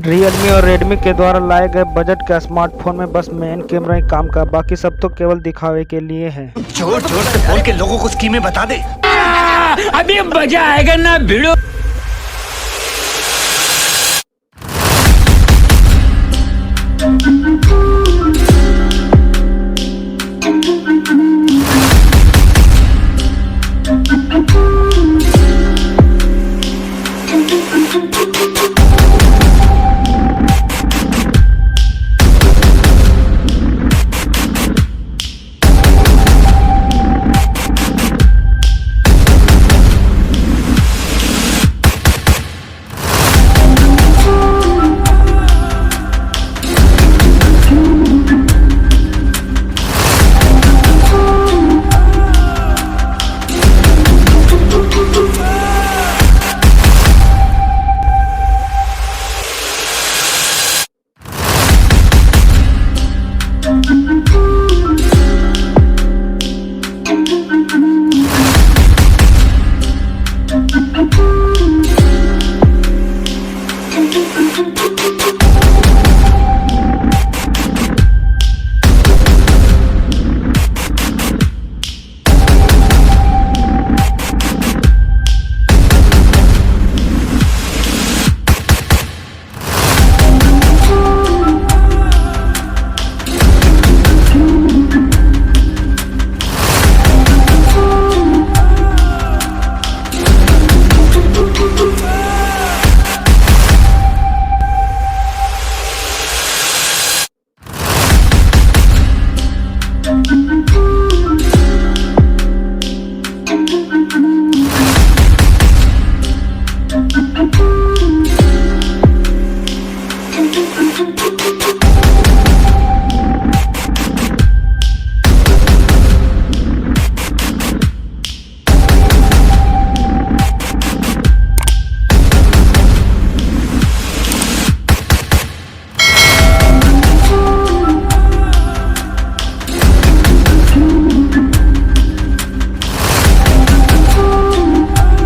Realme और Redmi के द्वारा लाए गए बजट के स्मार्टफोन में बस मेन कैमरा ही काम का, बाकी सब तो केवल दिखावे के लिए है। जोर जोर से बोल के लोगों को स्कीमें बता दे। अभी मजा आएगा ना भिड़ो। Antutu.